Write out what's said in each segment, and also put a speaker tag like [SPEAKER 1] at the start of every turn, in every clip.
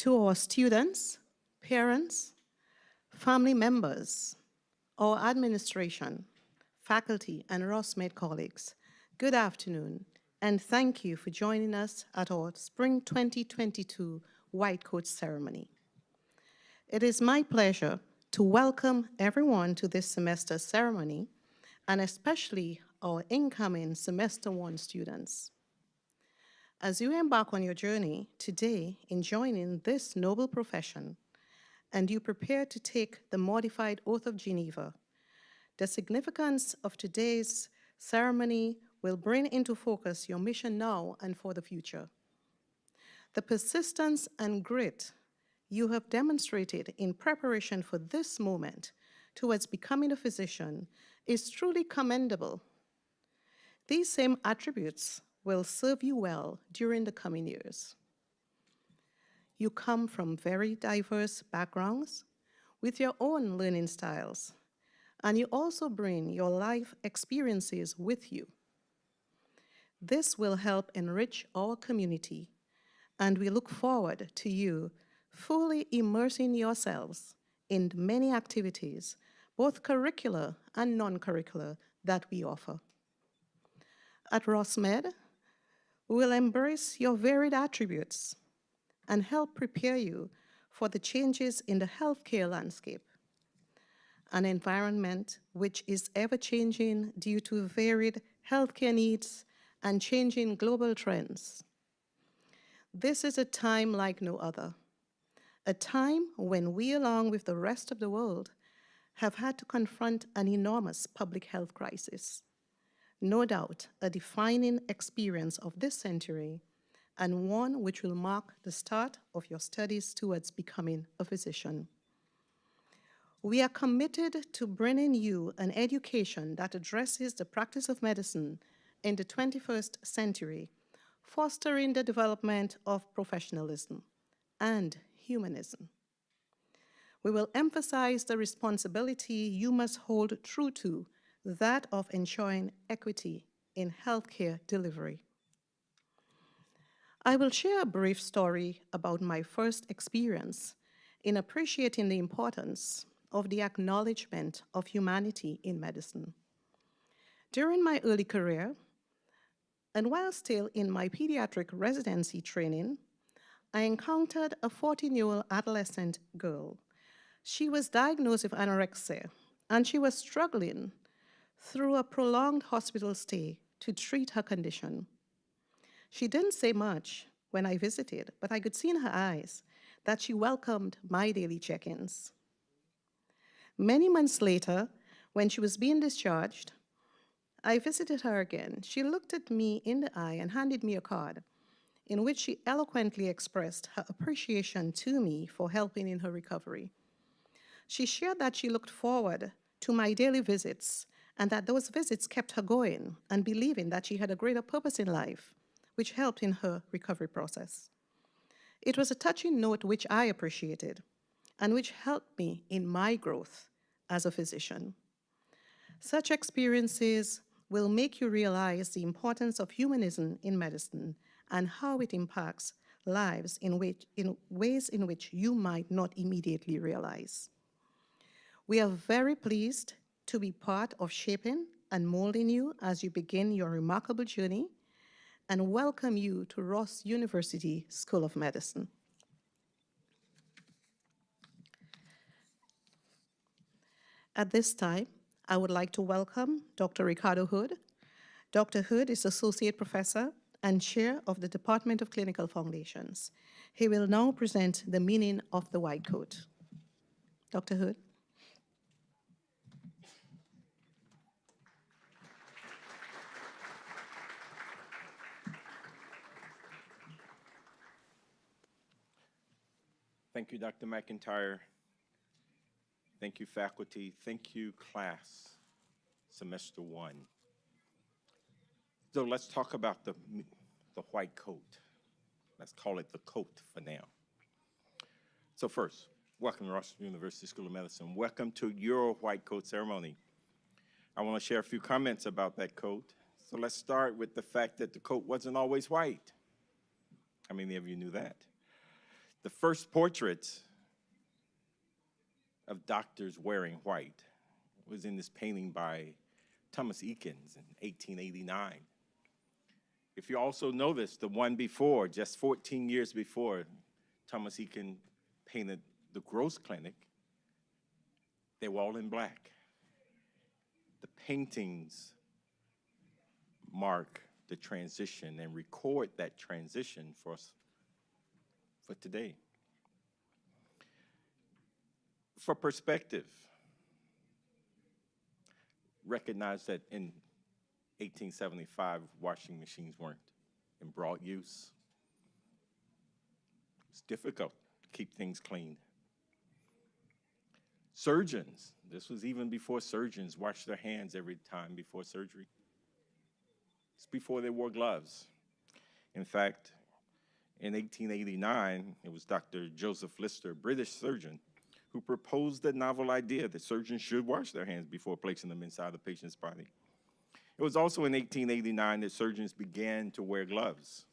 [SPEAKER 1] To our students, parents, family members, our administration, faculty, and RUSM colleagues, good afternoon, and thank you for joining us at our Spring 2022 White Coat Ceremony. It is my pleasure to welcome everyone to this semester's ceremony, and especially our incoming Semester 1 students. As you embark on your journey today in joining this noble profession, and you prepare to take the modified Oath of Geneva, the significance of today's ceremony will bring into focus your mission now and for the future. The persistence and grit you have demonstrated in preparation for this moment towards becoming a physician is truly commendable. These same attributes will serve you well during the coming years. You come from very diverse backgrounds with your own learning styles, and you also bring your life experiences with you. This will help enrich our community, and we look forward to you fully immersing yourselves in many activities, both curricular and non-curricular, that we offer. At RUSM, we will embrace your varied attributes and help prepare you for the changes in the healthcare landscape, an environment which is ever-changing due to varied healthcare needs and changing global trends. This is a time like no other, a time when we, along with the rest of the world, have had to confront an enormous public health crisis. No doubt, a defining experience of this century, and one which will mark the start of your studies towards becoming a physician. We are committed to bringing you an education that addresses the practice of medicine in the 21st century, fostering the development of professionalism and humanism. We will emphasize the responsibility you must hold true to, that of ensuring equity in healthcare delivery. I will share a brief story about my first experience in appreciating the importance of the acknowledgement of humanity in medicine. During my early career, and while still in my pediatric residency training, I encountered a 14-year-old adolescent girl. She was diagnosed with anorexia, and she was struggling through a prolonged hospital stay to treat her condition. She didn't say much when I visited, but I could see in her eyes that she welcomed my daily check-ins. Many months later, when she was being discharged, I visited her again. She looked at me in the eye and handed me a card in which she eloquently expressed her appreciation to me for helping in her recovery. She shared that she looked forward to my daily visits and that those visits kept her going and believing that she had a greater purpose in life, which helped in her recovery process. It was a touching note which I appreciated and which helped me in my growth as a physician. Such experiences will make you realize the importance of humanism in medicine and how it impacts lives in ways in which you might not immediately realize. We are very pleased to be part of shaping and molding you as you begin your remarkable journey, and welcome you to Ross University School of Medicine. At this time, I would like to welcome Dr. Ricardo Hood. Dr. Hood is Associate Professor and Chair of the Department of Clinical Foundations. He will now present the meaning of the white coat. Dr. Hood.
[SPEAKER 2] Thank you, Dr. McIntyre. Thank you, faculty. Thank you, class, semester 1. So let's talk about the white coat. Let's call it the coat for now. So first, welcome to Ross University School of Medicine. Welcome to your white coat ceremony. I want to share a few comments about that coat. So let's start with the fact that the coat wasn't always white. How many of you knew that? The first portraits of doctors wearing white was in this painting by Thomas Eakins in 1889. If you also notice, the one before, just 14 years before, Thomas Eakins painted the Gross Clinic, they were all in black. The paintings mark the transition and record that transition for us for today. For perspective, recognize that in 1875, washing machines weren't in broad use. It's difficult to keep things clean. Surgeons, this was even before surgeons washed their hands every time before surgery. It's before they wore gloves. In fact, in 1889, it was Dr. Joseph Lister, a British surgeon, who proposed the novel idea that surgeons should wash their hands before placing them inside the patient's body. It was also in 1889 that surgeons began to wear gloves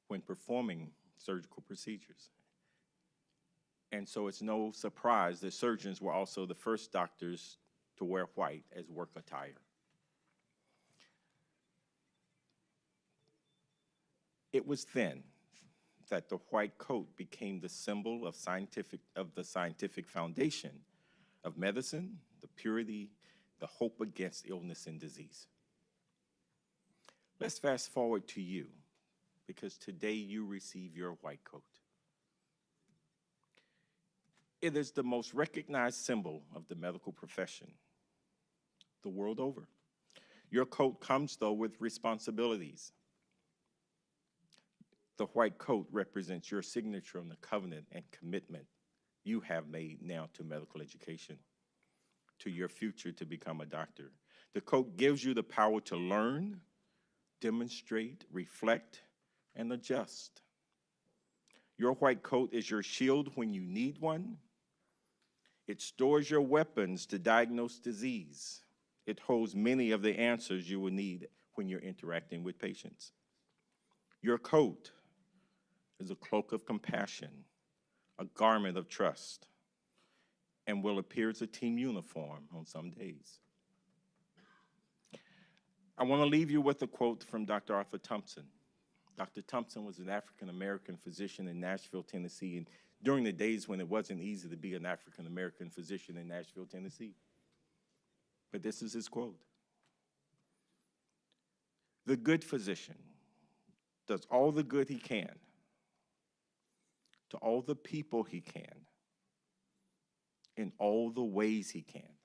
[SPEAKER 2] when performing surgical procedures. And so it's no surprise that surgeons were also the first doctors to wear white as work attire. It was then that the white coat became the symbol of the scientific foundation of medicine, the purity, the hope against illness and disease. Let's fast forward to you, because today you receive your white coat. It is the most recognized symbol of the medical profession the world over. Your coat comes, though, with responsibilities. The white coat represents your signature on the covenant and commitment you have made now to medical education, to your future to become a doctor. The coat gives you the power to learn, demonstrate, reflect, and adjust. Your white coat is your shield when you need one. It stores your weapons to diagnose disease. It holds many of the answers you will need when you're interacting with patients. Your coat is a cloak of compassion, a garment of trust, and will appear as a team uniform on some days. I want to leave you with a quote from Dr. Arthur Thompson. Dr. Thompson was an African-American physician in Nashville, Tennessee, and during the days when it wasn't easy to be an African-American physician in Nashville, Tennessee. But this is his quote. "The good physician does all the good he can to all the people he can in all the ways he can."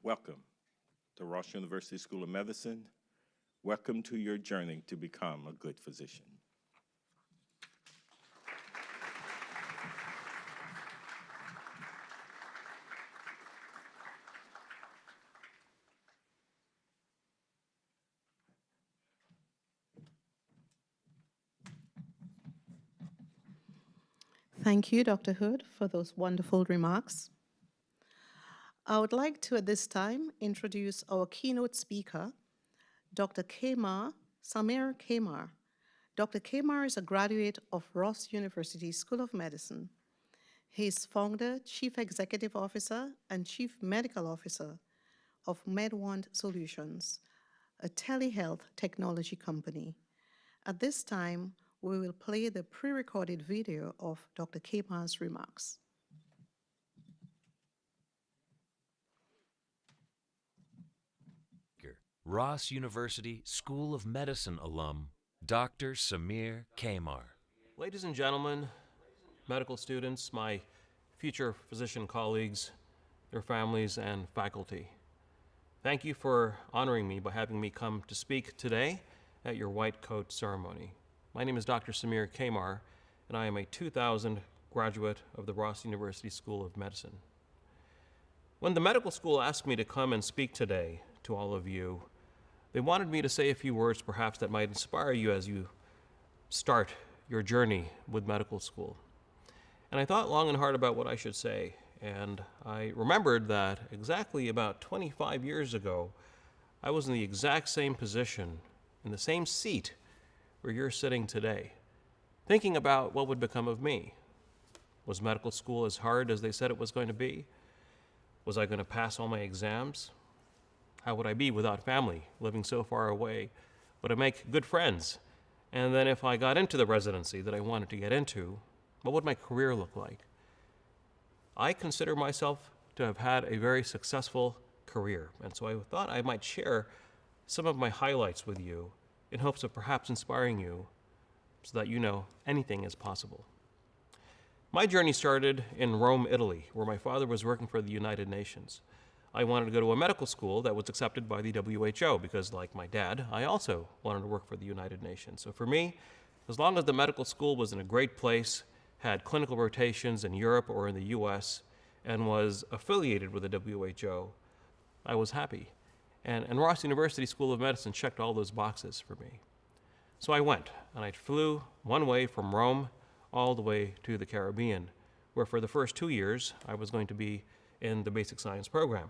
[SPEAKER 2] Welcome to Ross University School of Medicine. Welcome to your journey to become a good physician.
[SPEAKER 1] Thank you, Dr. Hood, for those wonderful remarks. I would like to, at this time, introduce our keynote speaker, Dr. Samir Kamar. Dr. Kamar is a graduate of Ross University School of Medicine. He is founder, chief executive officer, and chief medical officer of MedWand Solutions, a telehealth technology company. At this time, we will play the pre-recorded video of Dr. Kamar's remarks.
[SPEAKER 3] Ross University School of Medicine alum, Dr. Samir Kamar.
[SPEAKER 4] Ladies and gentlemen, medical students, my future physician colleagues, their families, and faculty, thank you for honoring me by having me come to speak today at your white coat ceremony. My name is Dr. Samir Kamar, and I am a 2000 graduate of the Ross University School of Medicine. When the medical school asked me to come and speak today to all of you, they wanted me to say a few words perhaps that might inspire you as you start your journey with medical school. And I thought long and hard about what I should say, and I remembered that exactly about 25 years ago, I was in the exact same position in the same seat where you're sitting today, thinking about what would become of me. Was medical school as hard as they said it was going to be? Was I going to pass all my exams? How would I be without family, living so far away? Would I make good friends? And then if I got into the residency that I wanted to get into, what would my career look like? I consider myself to have had a very successful career, and so I thought I might share some of my highlights with you in hopes of perhaps inspiring you so that you know anything is possible. My journey started in Rome, Italy, where my father was working for the United Nations. I wanted to go to a medical school that was accepted by the WHO because, like my dad, I also wanted to work for the United Nations. So for me, as long as the medical school was in a great place, had clinical rotations in Europe or in the US, and was affiliated with the WHO, I was happy. And Ross University School of Medicine checked all those boxes for me. So I went, and I flew one way from Rome all the way to the Caribbean, where for the first 2 years, I was going to be in the basic science program.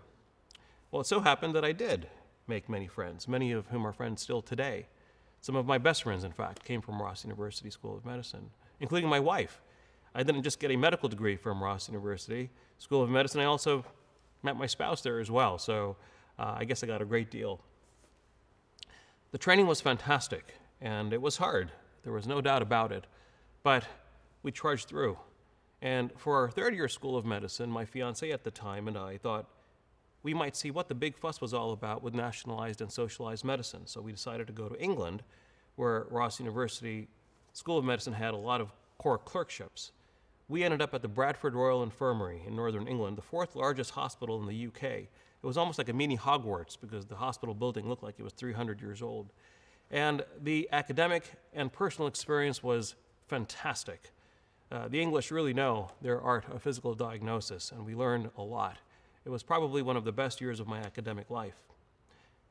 [SPEAKER 4] Well, it so happened that I did make many friends, many of whom are friends still today. Some of my best friends, in fact, came from Ross University School of Medicine, including my wife. I didn't just get a medical degree from Ross University School of Medicine, I also met my spouse there as well, so I guess I got a great deal. The training was fantastic, and it was hard. There was no doubt about it, but we trudged through. And for our third year School of Medicine, my fiancée at the time and I thought we might see what the big fuss was all about with nationalized and socialized medicine. So we decided to go to England, where Ross University School of Medicine had a lot of core clerkships. We ended up at the Bradford Royal Infirmary in Northern England, the fourth largest hospital in the UK. It was almost like a mini Hogwarts because the hospital building looked like it was 300 years old. And the academic and personal experience was fantastic. The English really know their art of physical diagnosis, and we learned a lot. It was probably one of the best years of my academic life.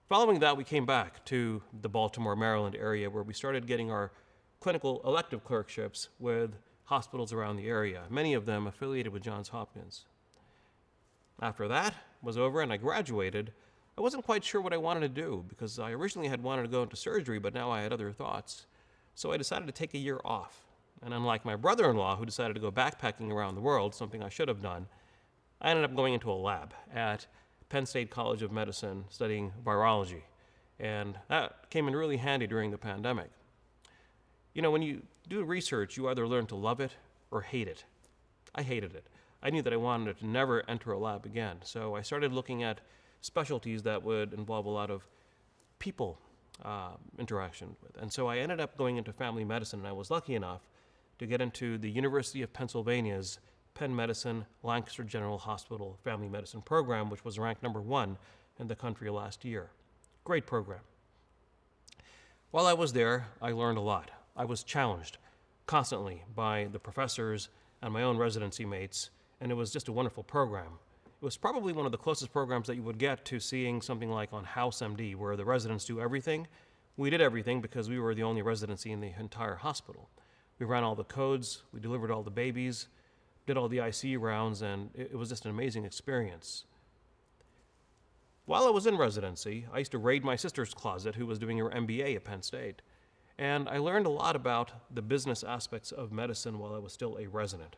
[SPEAKER 4] Following that, we came back to the Baltimore, Maryland area where we started getting our clinical elective clerkships with hospitals around the area, many of them affiliated with Johns Hopkins. After that was over and I graduated, I wasn't quite sure what I wanted to do because I originally had wanted to go into surgery, but now I had other thoughts. So I decided to take a year off. And unlike my brother-in-law, who decided to go backpacking around the world, something I should have done, I ended up going into a lab at Penn State College of Medicine studying virology. And that came in really handy during the pandemic. You know, when you do research, you either learn to love it or hate it. I hated it. I knew that I wanted to never enter a lab again. So I started looking at specialties that would involve a lot of people interaction with. And so I ended up going into family medicine, and I was lucky enough to get into the University of Pennsylvania's Penn Medicine Lancaster General Hospital Family Medicine program, which was ranked #1 in the country last year. Great program. While I was there, I learned a lot. I was challenged constantly by the professors and my own residency mates, and it was just a wonderful program. It was probably one of the closest programs that you would get to seeing something like on House MD, where the residents do everything. We did everything because we were the only residency in the entire hospital. We ran all the codes, we delivered all the babies, did all the ICU rounds, and it was just an amazing experience. While I was in residency, I used to raid my sister's closet, who was doing her MBA at Penn State. And I learned a lot about the business aspects of medicine while I was still a resident.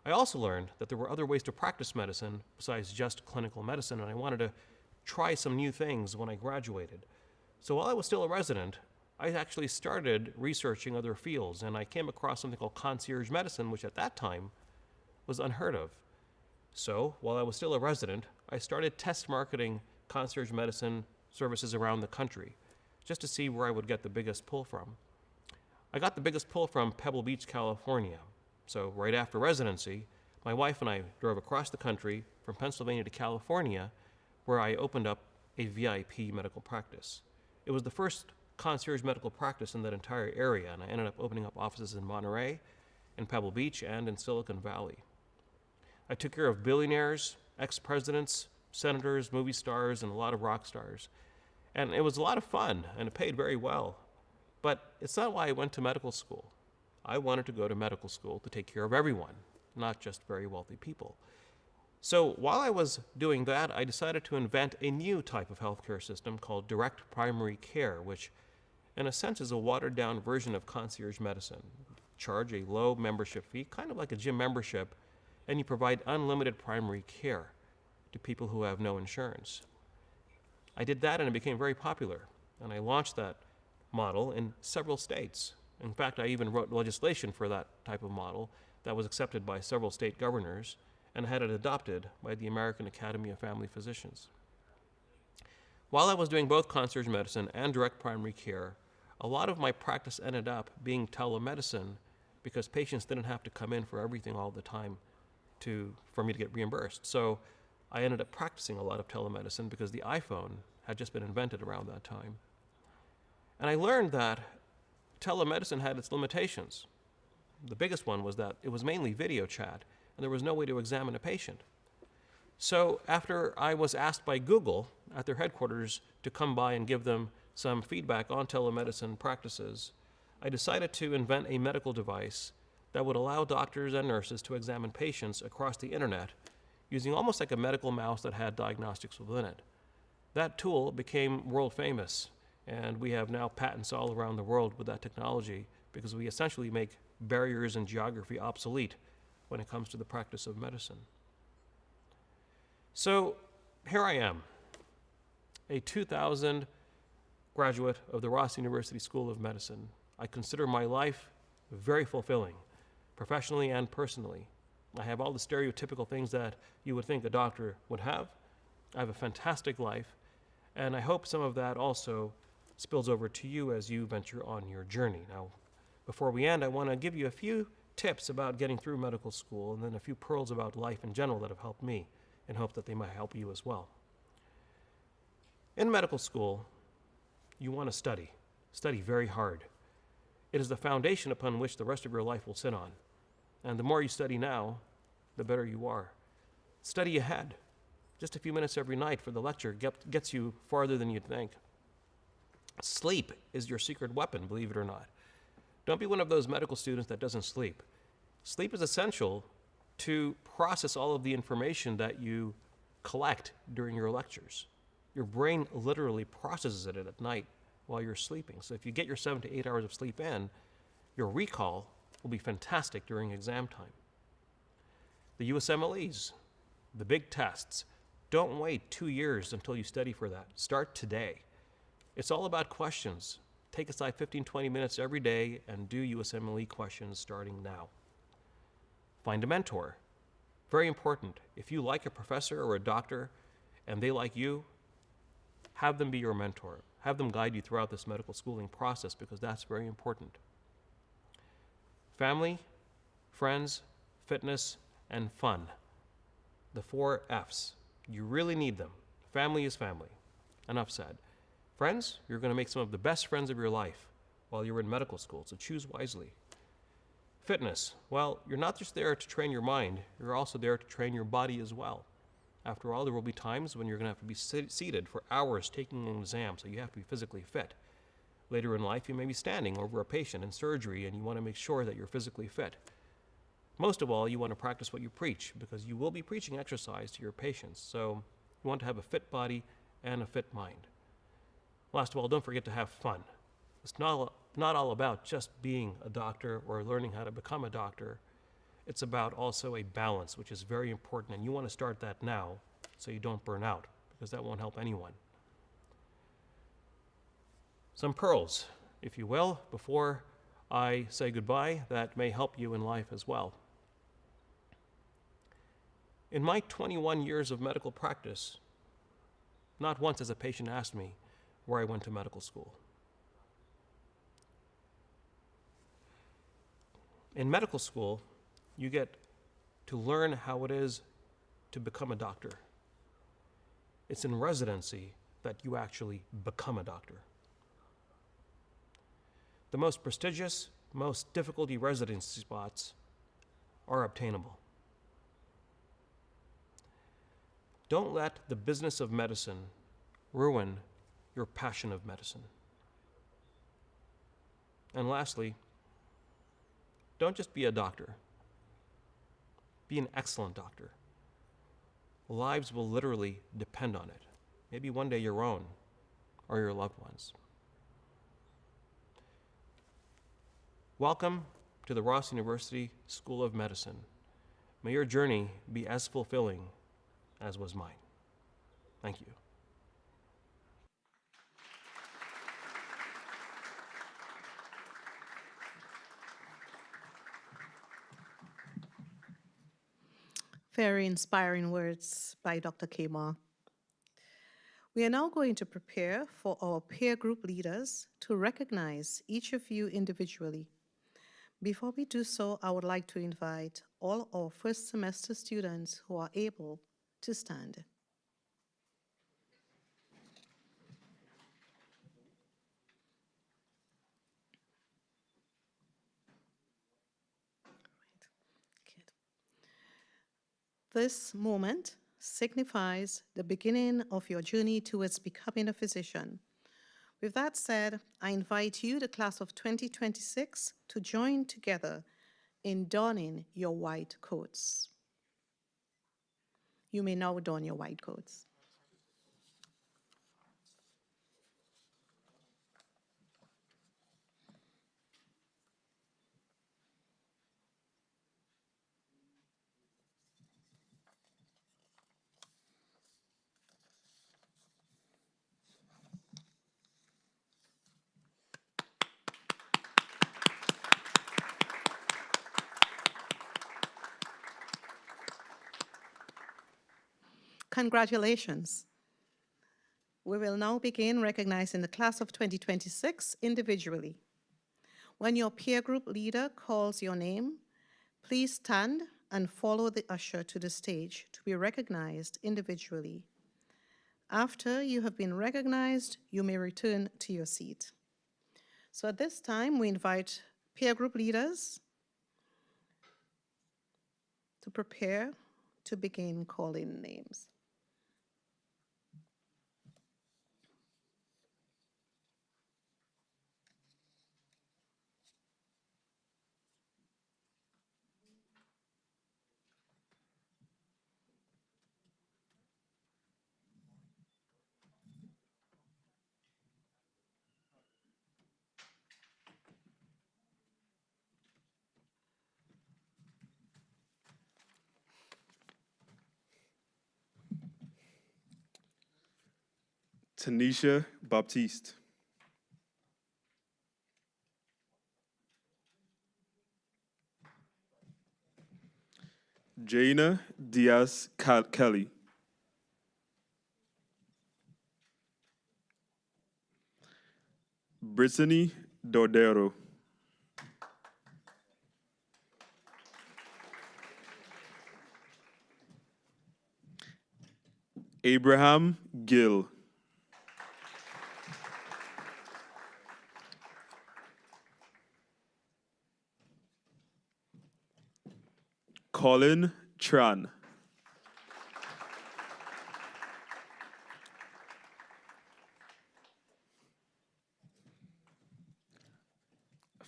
[SPEAKER 4] I also learned that there were other ways to practice medicine besides just clinical medicine, and I wanted to try some new things when I graduated. So while I was still a resident, I actually started researching other fields, and I came across something called concierge medicine, which at that time was unheard of. So while I was still a resident, I started test marketing concierge medicine services around the country, just to see where I would get the biggest pull from. I got the biggest pull from Pebble Beach, California. So right after residency, my wife and I drove across the country from Pennsylvania to California, where I opened up a VIP medical practice. It was the first concierge medical practice in that entire area, and I ended up opening up offices in Monterey, in Pebble Beach, and in Silicon Valley. I took care of billionaires, ex-presidents, senators, movie stars, and a lot of rock stars. And it was a lot of fun, and it paid very well. But it's not why I went to medical school. I wanted to go to medical school to take care of everyone, not just very wealthy people. So while I was doing that, I decided to invent a new type of healthcare system called direct primary care, which in a sense, is a watered-down version of concierge medicine. Charge a low membership fee, kind of like a gym membership, and you provide unlimited primary care to people who have no insurance. I did that and it became very popular, and I launched that model in several states. In fact, I even wrote legislation for that type of model that was accepted by several state governors and had it adopted by the American Academy of Family Physicians. While I was doing both concierge medicine and direct primary care, a lot of my practice ended up being telemedicine because patients didn't have to come in for everything all the time for me to get reimbursed. So I ended up practicing a lot of telemedicine because the iPhone had just been invented around that time. And I learned that telemedicine had its limitations. The biggest one was that it was mainly video chat, and there was no way to examine a patient. So after I was asked by Google at their headquarters to come by and give them some feedback on telemedicine practices, I decided to invent a medical device that would allow doctors and nurses to examine patients across the internet using almost like a medical mouse that had diagnostics within it. That tool became world famous, and we have now patents all around the world with that technology because we essentially make barriers in geography obsolete when it comes to the practice of medicine. So here I am, a 2000 graduate of the Ross University School of Medicine. I consider my life very fulfilling, professionally and personally. I have all the stereotypical things that you would think a doctor would have. I have a fantastic life, and I hope some of that also spills over to you as you venture on your journey. Now, before we end, I want to give you a few tips about getting through medical school and then a few pearls about life in general that have helped me and hope that they might help you as well. In medical school, you want to study very hard. It is the foundation upon which the rest of your life will sit on. And the more you study now, the better you are. Study ahead. Just a few minutes every night for the lecture gets you farther than you'd think. Sleep is your secret weapon, believe it or not. Don't be one of those medical students that doesn't sleep. Sleep is essential to process all of the information that you collect during your lectures. Your brain literally processes it at night while you're sleeping. So if you get your 7 to 8 hours of sleep in, your recall will be fantastic during exam time. The USMLEs, the big tests, don't wait 2 years until you study for that. Start today. It's all about questions. Take aside 15, 20 minutes every day and do USMLE questions starting now. Find a mentor. Very important. If you like a professor or a doctor and they like you, have them be your mentor. Have them guide you throughout this medical schooling process because that's very important. Family, friends, fitness, and fun. The 4 F's. You really need them. Family is family. Enough said. Friends, you're going to make some of the best friends of your life while you're in medical school, so choose wisely. Fitness. Well, you're not just there to train your mind, you're also there to train your body as well. After all, there will be times when you're going to have to be seated for hours taking an exam, so you have to be physically fit. Later in life, you may be standing over a patient in surgery, and you want to make sure that you're physically fit. Most of all, you want to practice what you preach, because you will be preaching exercise to your patients, so you want to have a fit body and a fit mind. Last of all, don't forget to have fun. It's not all about just being a doctor or learning how to become a doctor. It's about also a balance, which is very important, and you want to start that now so you don't burn out, because that won't help anyone. Some pearls, if you will, before I say goodbye, that may help you in life as well. In my 21 years of medical practice, not once has a patient asked me where I went to medical school. In medical school, you get to learn how it is to become a doctor. It's in residency that you actually become a doctor. The most prestigious, most difficulty residency spots are obtainable. Don't let the business of medicine ruin your passion of medicine. And lastly, don't just be a doctor. Be an excellent doctor. Lives will literally depend on it. Maybe one day your own or your loved ones. Welcome to the Ross University School of Medicine. May your journey be as fulfilling as was mine. Thank you.
[SPEAKER 1] Very inspiring words by Dr. Kmar. We are now going to prepare for our peer group leaders to recognize each of you individually. Before we do so, I would like to invite all our first semester students who are able to stand. Good. This moment signifies the beginning of your journey towards becoming a physician. With that said, I invite you, the class of 2026, to join together in donning your white coats. You may now don your white coats. Congratulations. We will now begin recognizing the class of 2026 individually. When your peer group leader calls your name, please stand and follow the usher to the stage to be recognized individually. After you have been recognized, you may return to your seat. So at this time, we invite peer group leaders to prepare to begin calling names.
[SPEAKER 5] Tanisha Baptiste. Jaina Diaz Kelly. Brittany Dordero. Abraham Gill. Colin Tran.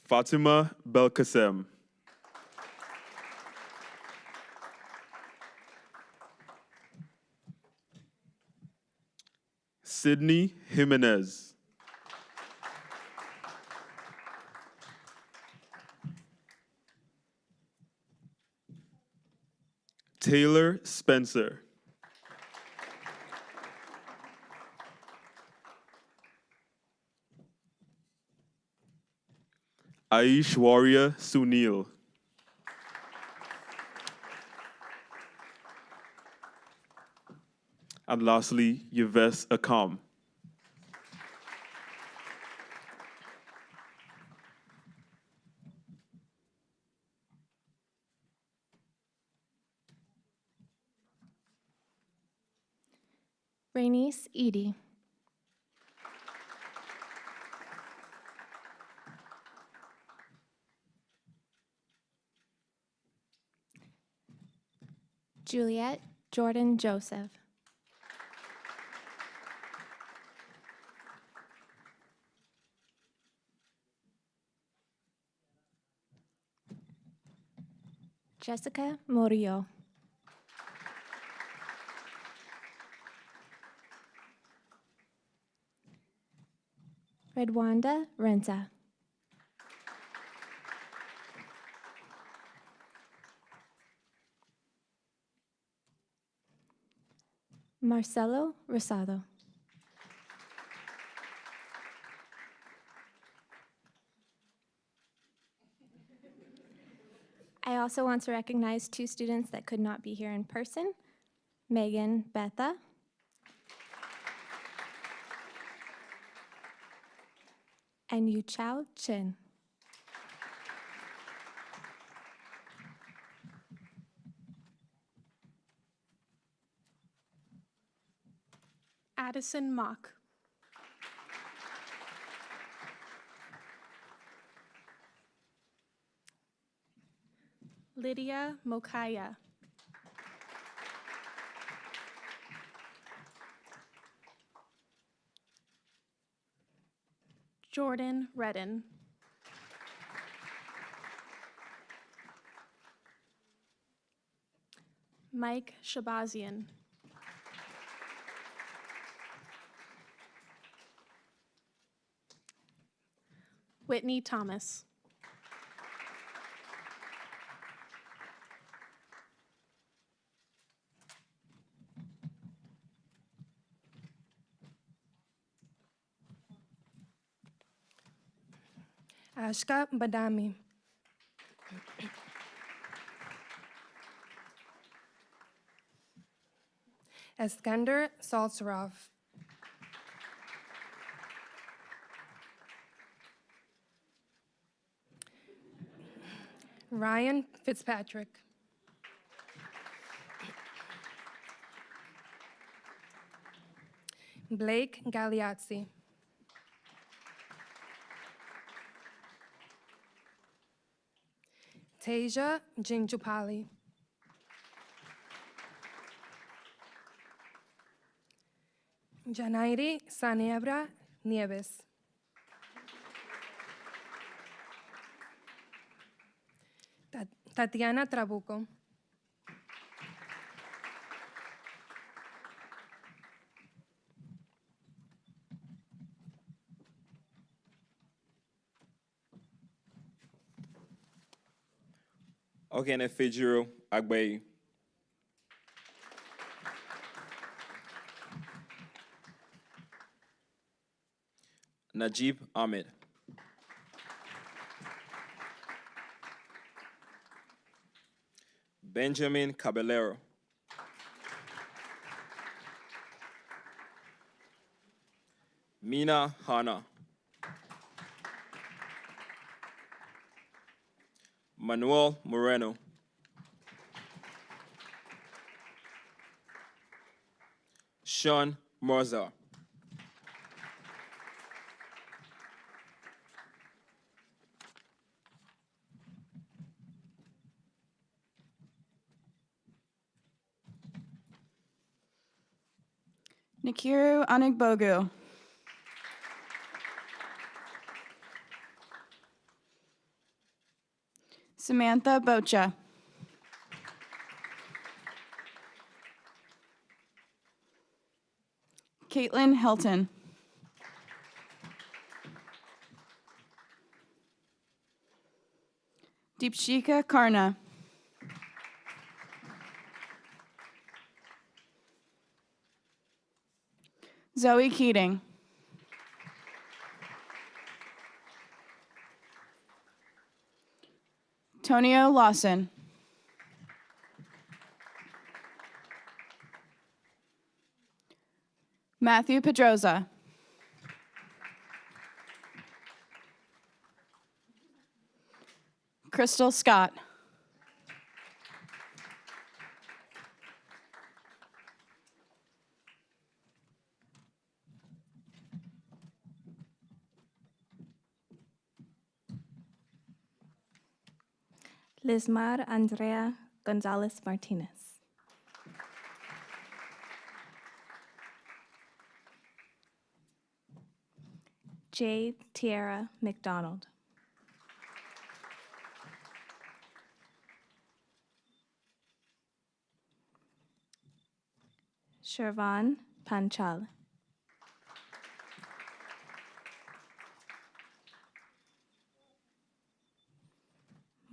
[SPEAKER 5] Fatima Belkacem. Sydney Jimenez. Taylor Spencer. Aishwarya Sunil. And lastly, Yves Akam.
[SPEAKER 6] Rainice Edie. Juliet Jordan Joseph. Jessica Murillo. Redwanda Renta. Marcelo Rosado. I also want to recognize 2 students that could not be here in person, Megan Betha and Yu Chao Chin.
[SPEAKER 7] Addison Mock. Lydia Mokaya. Jordan Redden. Mike Shabazian. Whitney Thomas.
[SPEAKER 8] Ashka Badami. Eskander Saltsarov. Ryan Fitzpatrick. Blake Galeazzi. Tasia Jinjupali. Janairi Sanebra Nieves. Tatiana Trabuco.
[SPEAKER 5] Ogene Fejiro Agbayi. Najib Ahmed. Benjamin Caballero. Mina Hana. Manuel Moreno. Sean Morza.
[SPEAKER 9] Nakiru Anigbogu. Samantha Bocha. Caitlin Helton. Deepshika Karna. Zoe Keating. Tonio Lawson. Matthew Pedroza. Crystal Scott.
[SPEAKER 6] Lismar Andrea Gonzalez Martinez. Jade Tierra McDonald. Shervan Panchal.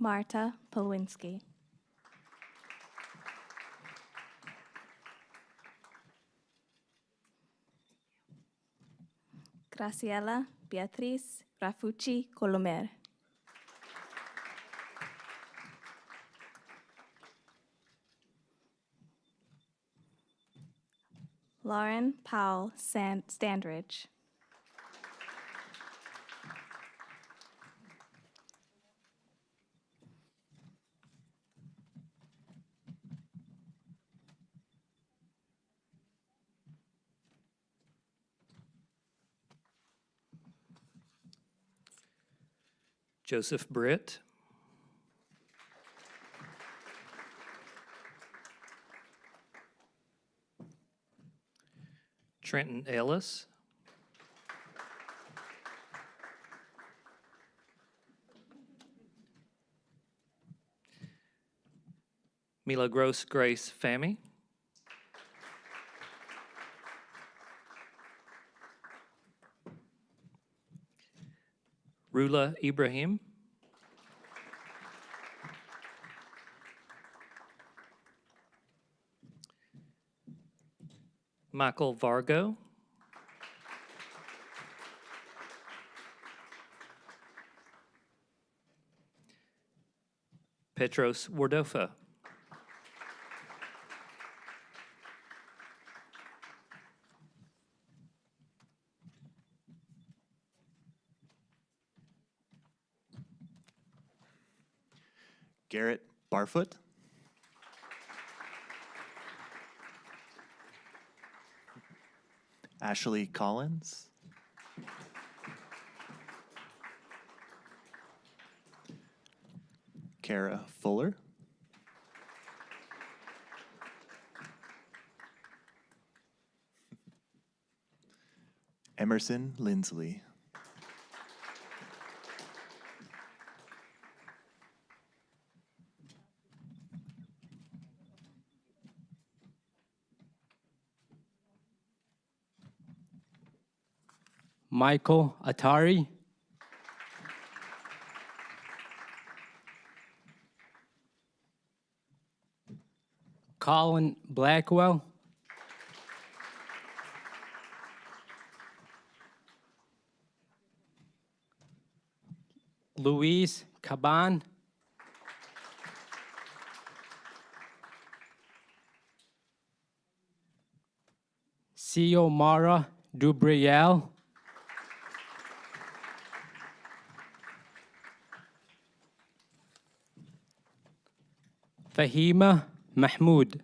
[SPEAKER 6] Marta Polwinski. Graciela Beatriz Rafucci Colomer. Lauren Powell Standridge.
[SPEAKER 10] Joseph Britt. Trenton Ellis. Milagros Grace Fami. Rula Ibrahim. Michael Vargo. Petros Wardofa.
[SPEAKER 11] Garrett Barfoot. Ashley Collins. Kara Fuller. Emerson Lindsley.
[SPEAKER 12] Michael Atari. Colin Blackwell. Louise Caban. Xiomara Dubriel. Fahima Mahmoud.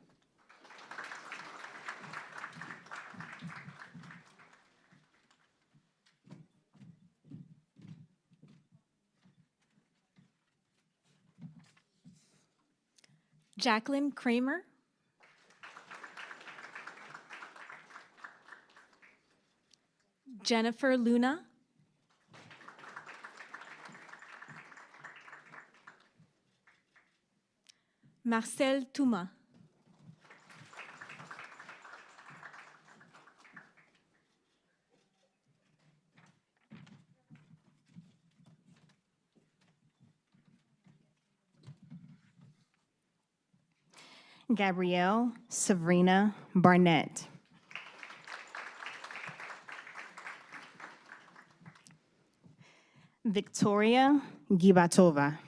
[SPEAKER 13] Jacqueline Kramer. Jennifer Luna. Marcel Touma.
[SPEAKER 14] Gabrielle Sabrina Barnett. Victoria Gibatova.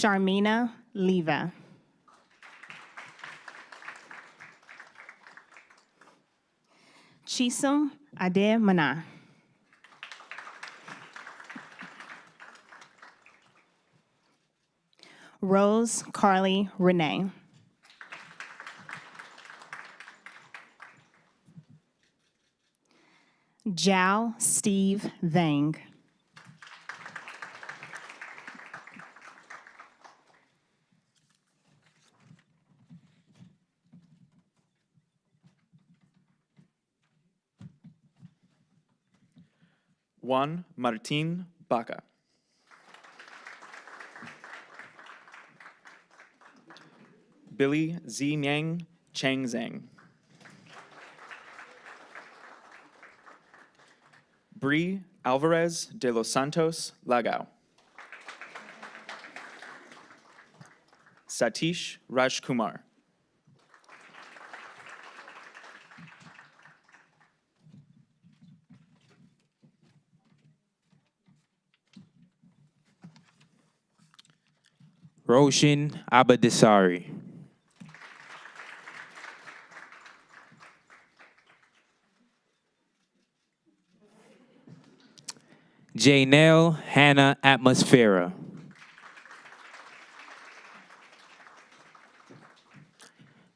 [SPEAKER 14] Sharmina Leva. Chisum Ade Mana. Rose Carly Renee. Jao Steve Vang.
[SPEAKER 5] Juan Martin Baca. Billy Z. Miang Chang Zhang. Bree Alvarez de los Santos Lagao. Satish Rajkumar.
[SPEAKER 12] Roshin Abadisari. Janelle Hannah Atmosphera.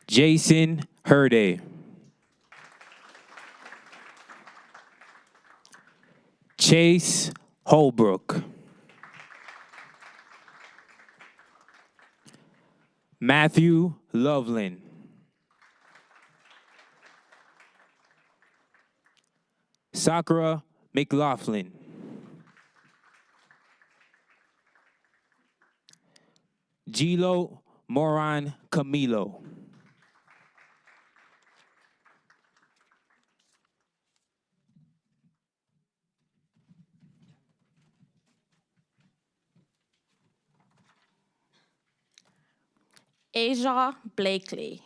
[SPEAKER 12] Jason Herde. Chase Holbrook. Matthew Loveland. Sakura McLaughlin. Gilo Moran Camilo.
[SPEAKER 15] Asia Blakely.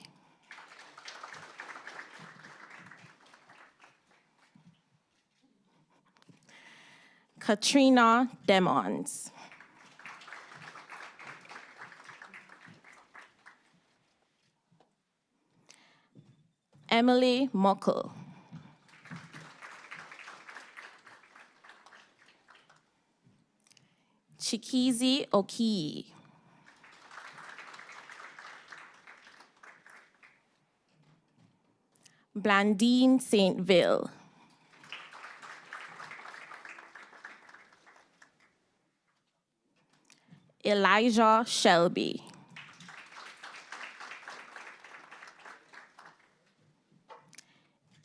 [SPEAKER 15] Katrina Demons. Emily Mockel. Chikizi Okiyi. Blandine Saintville. Elijah Shelby.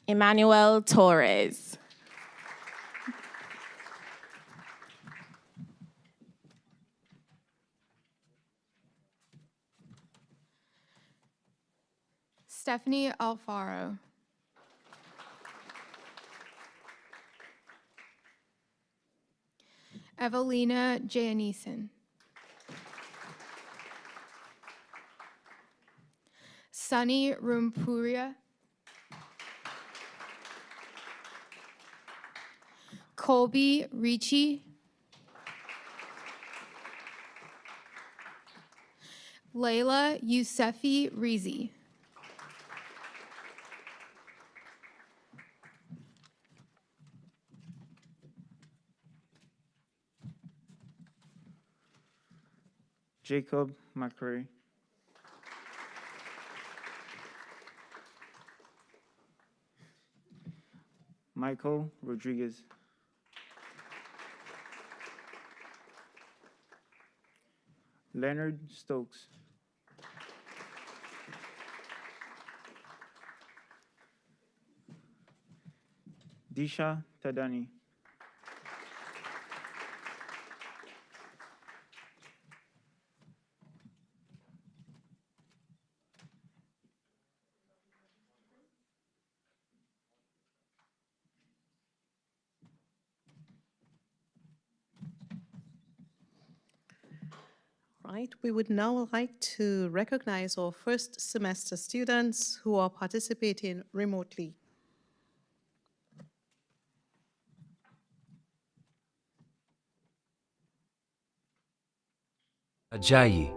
[SPEAKER 15] Emmanuel Torres.
[SPEAKER 8] Stephanie Alfaro. Evelina Janison. Sunny Rumpuria. Colby Ricci. Layla Yousefi Rizi.
[SPEAKER 5] Jacob McCray. Michael Rodriguez. Leonard Stokes. Disha Tadani.
[SPEAKER 1] Right, we would now like to recognize our first semester students who are participating remotely.
[SPEAKER 3] Ajayi.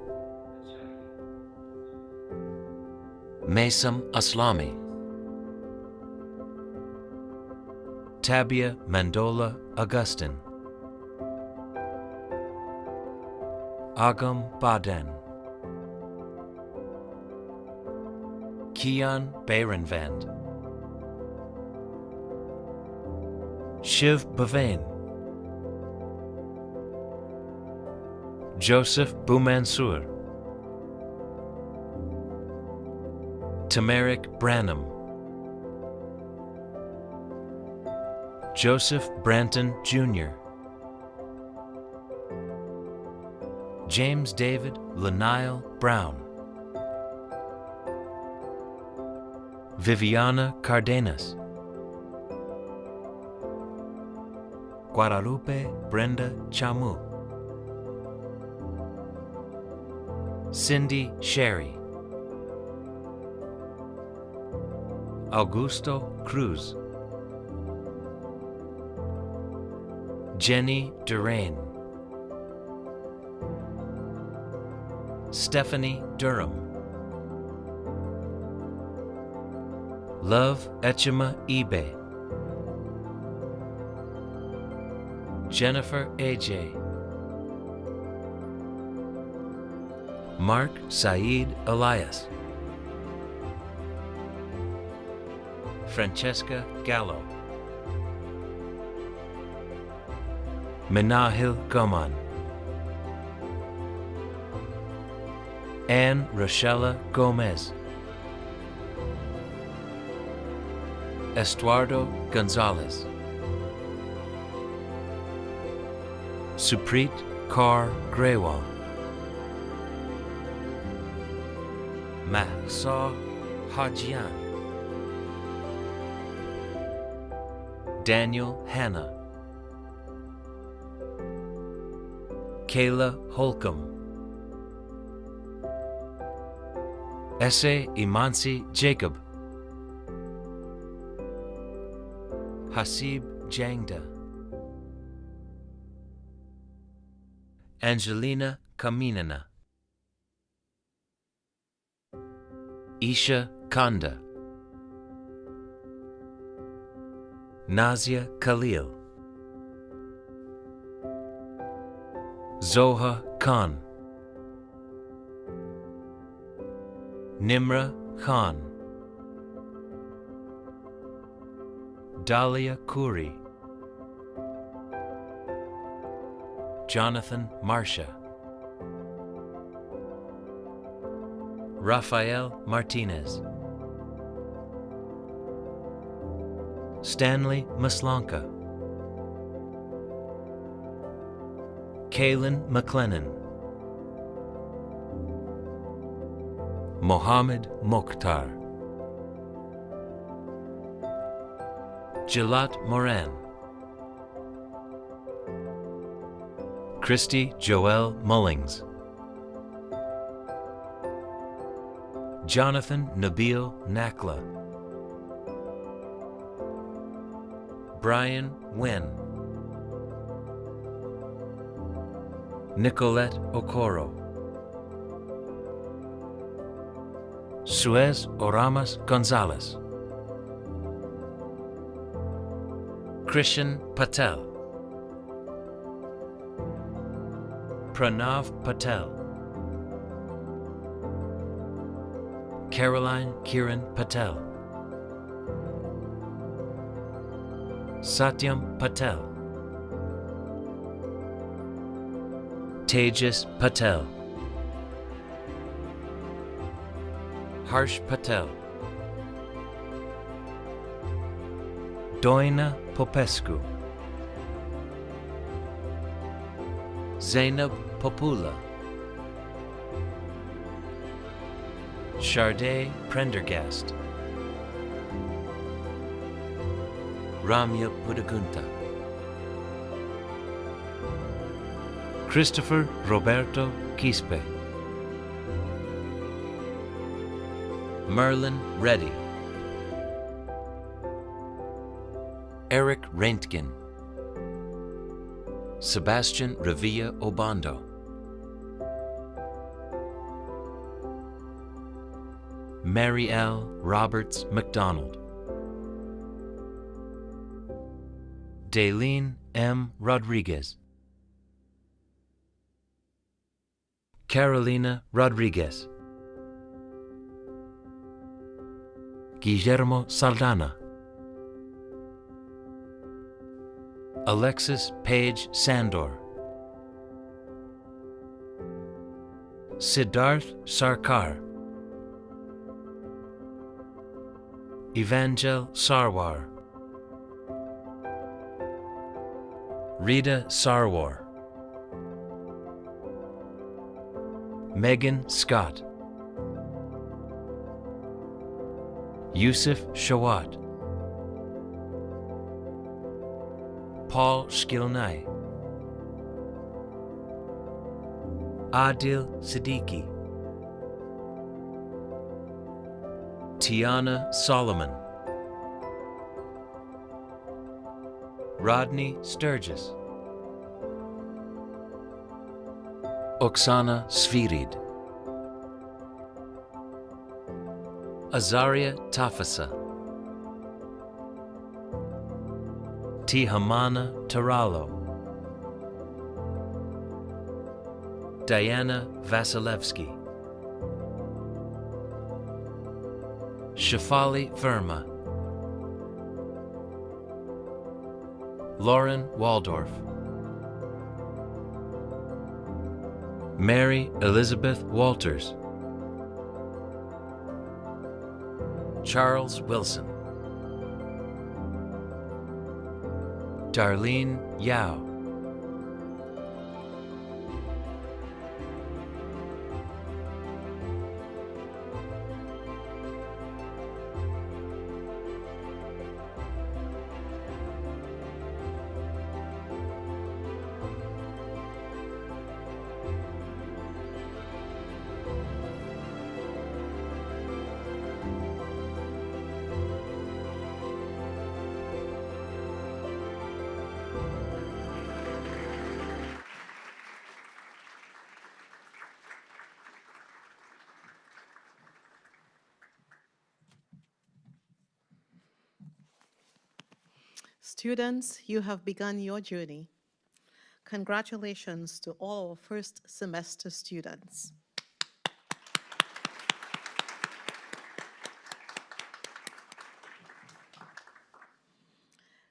[SPEAKER 3] Maysam Aslami. Tabia Mandola Augustin. Agam Baden. Kian Bayrenvand. Shiv Bavain. Joseph Boumansour. Tamarick Branham. Joseph Branton Jr. James David Lanile Brown. Viviana Cardenas. Guadalupe Brenda Chamu. Cindy Sherry. Augusto Cruz. Jenny Durain. Stephanie Durham. Love Echema Ibe. Jennifer AJ. Mark Saeed Elias. Francesca Gallo. Menahil Goman. Anne Rochella Gomez. Estuardo Gonzalez. Suprit Kaur Grewal. Mahsa Hajian. Daniel Hanna. Kayla Holcomb. Esse Imansi Jacob. Hasib Jangda. Angelina Kaminana. Isha Kanda. Nazia Khalil. Zoha Khan. Nimra Khan. Dahlia Khoury. Jonathan Marsha. Rafael Martinez. Stanley Maslanka. Kaylin McLennan. Mohammed Mokhtar. Jilat Moran. Christy Joelle Mullings. Jonathan Nabil Nakla. Brian Wen. Nicolette Okoro. Suez Oramas Gonzalez. Christian Patel. Pranav Patel. Caroline Kiran Patel. Satyam Patel. Tejas Patel. Harsh Patel. Doina Popescu. Zainab Popula. Sharday Prendergast. Ramya Pudagunta. Christopher Roberto Quispe. Merlin Reddy. Eric Reintgen. Sebastian Revilla Obando. Mary L. Roberts McDonald. Daylene M. Rodriguez. Carolina Rodriguez. Guillermo Saldana. Alexis Page Sandor. Siddharth Sarkar. Evangel Sarwar. Rita Sarwar. Megan Scott. Yusuf Shawat. Paul Shkilnai. Adil Siddiqui. Tiana Solomon. Rodney Sturgis. Oksana Svirid. Azaria Tafasa, Tihamana Taralo, Diana Vasilevsky, Shafali Verma, Lauren Waldorf, Mary Elizabeth Walters, Charles Wilson, Darlene Yao,
[SPEAKER 1] Students, you have begun your journey. Congratulations to all our first semester students.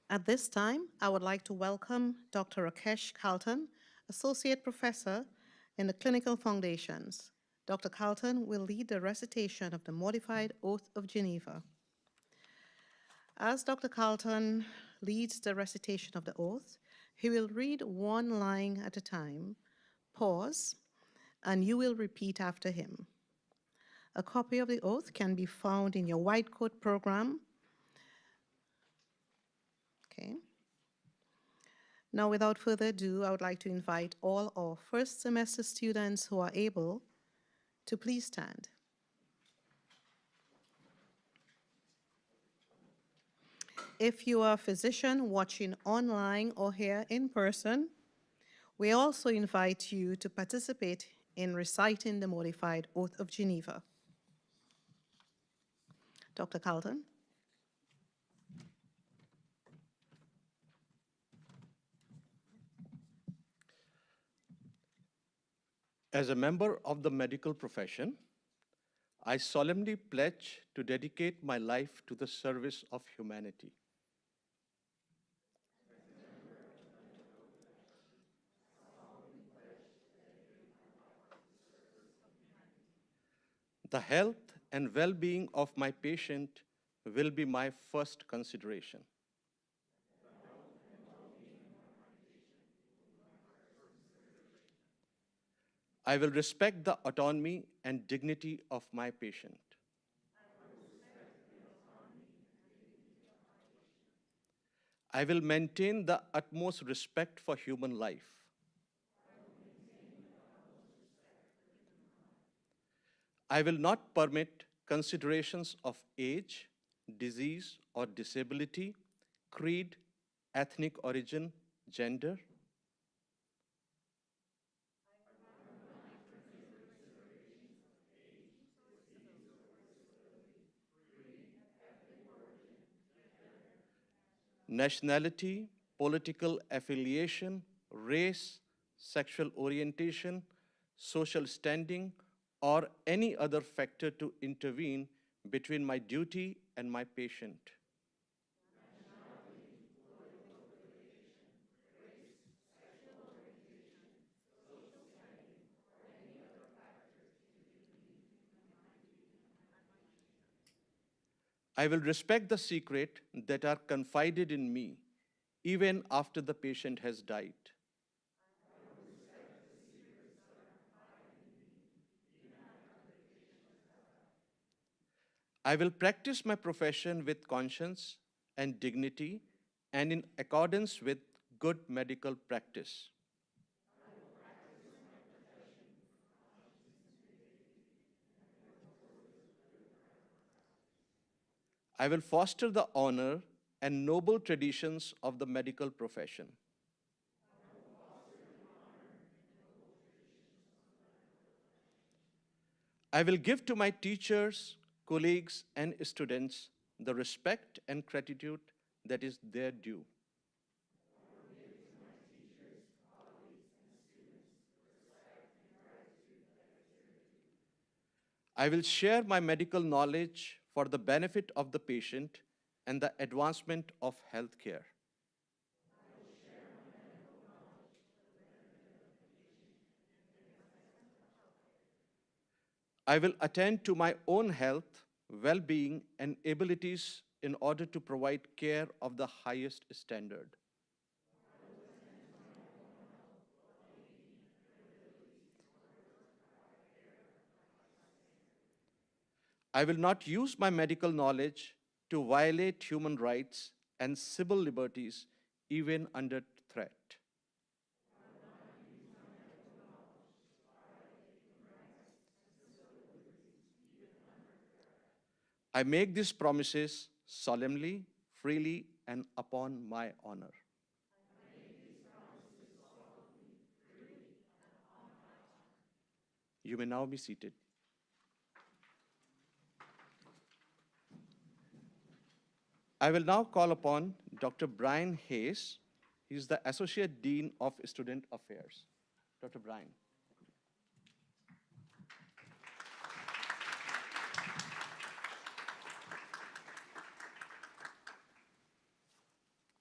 [SPEAKER 1] At this time, I would like to welcome Dr. Rakesh Carlton, Associate Professor in the Clinical Foundations. Dr. Carlton will lead the recitation of the Modified Oath of Geneva. As Dr. Carlton leads the recitation of the oath, he will read one line at a time, pause, and you will repeat after him. A copy of the oath can be found in your white coat program. Okay. Now, without further ado, I would like to invite all our first semester students who are able to please stand. If you are a physician watching online or here in person, we also invite you to participate in reciting the Modified Oath of Geneva. Dr. Carlton.
[SPEAKER 16] As a member of the medical profession, I solemnly pledge to dedicate my life to the service of humanity. The health and well-being of my patient will be my first consideration. I will respect the autonomy and dignity of my patient. I will maintain the utmost respect for human life. I will not permit considerations of age, disease, or disability, creed, ethnic origin, gender. Nationality, political affiliation, race, sexual orientation, social standing, or any other factor to intervene between my duty and my patient. I will respect the secret that are confided in me, even after the patient has died. I will practice my profession with conscience and dignity and in accordance with good medical practice. I will foster the honor and noble traditions of the medical profession. I will give to my teachers, colleagues, and students the respect and gratitude that is their due. I will share my medical knowledge for the benefit of the patient and the advancement of healthcare. I will attend to my own health, well-being, and abilities in order to provide care of the highest standard. I will not use my medical knowledge to violate human rights and civil liberties, even under threat. I make these promises solemnly, freely, and upon my honor. You may now be seated. I will now call upon Dr. Brian Hayes. He is the Associate Dean of Student Affairs. Dr. Brian.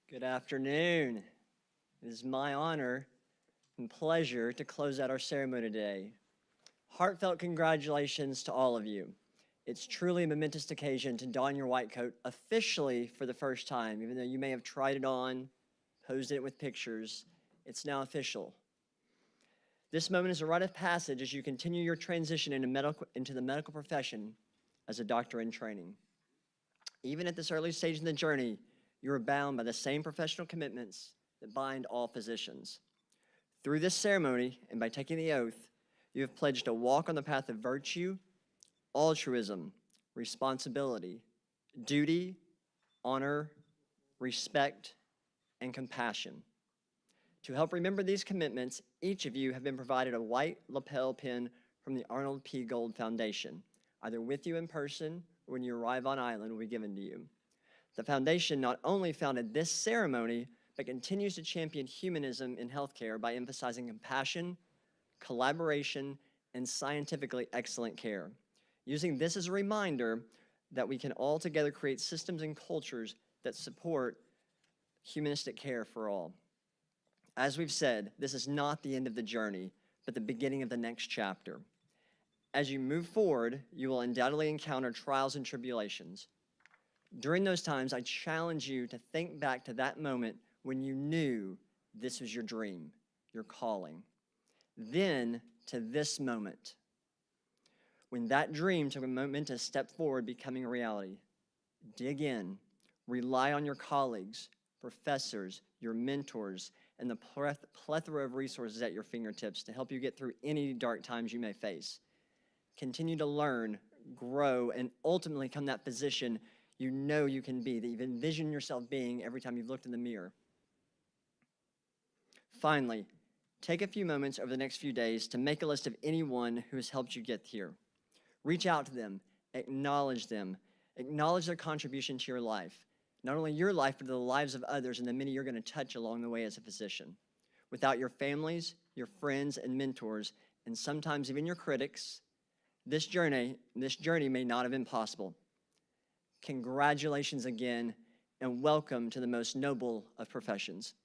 [SPEAKER 17] Good afternoon. It is my honor and pleasure to close out our ceremony today. Heartfelt congratulations to all of you. It's truly a momentous occasion to don your white coat officially for the first time. Even though you may have tried it on, posed it with pictures, it's now official. This moment is a rite of passage as you continue your transition into the medical profession as a doctor in training. Even at this early stage in the journey, you are bound by the same professional commitments that bind all physicians. Through this ceremony and by taking the oath, you have pledged to walk on the path of virtue, altruism, responsibility, duty, honor, respect, and compassion. To help remember these commitments, each of you have been provided a white lapel pin from the Arnold P. Gold Foundation. Either with you in person or when you arrive on island will be given to you. The foundation not only founded this ceremony, but continues to champion humanism in healthcare by emphasizing compassion, collaboration, and scientifically excellent care. Using this as a reminder that we can all together create systems and cultures that support humanistic care for all. As we've said, this is not the end of the journey, but the beginning of the next chapter. As you move forward, you will undoubtedly encounter trials and tribulations. During those times, I challenge you to think back to that moment when you knew this was your dream, your calling. Then to this moment, when that dream took a moment to step forward, becoming a reality. Dig in, rely on your colleagues, professors, your mentors, and the plethora of resources at your fingertips to help you get through any dark times you may face. Continue to learn, grow, and ultimately become that physician you know you can be, that you've envisioned yourself being every time you've looked in the mirror. Finally, take a few moments over the next few days to make a list of anyone who has helped you get here. Reach out to them, acknowledge their contribution to your life. Not only your life, but the lives of others and the many you're going to touch along the way as a physician. Without your families, your friends and mentors, and sometimes even your critics, this journey may not have been possible. Congratulations again, and welcome to the most noble of professions.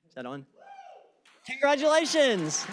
[SPEAKER 17] Is that on? Congratulations!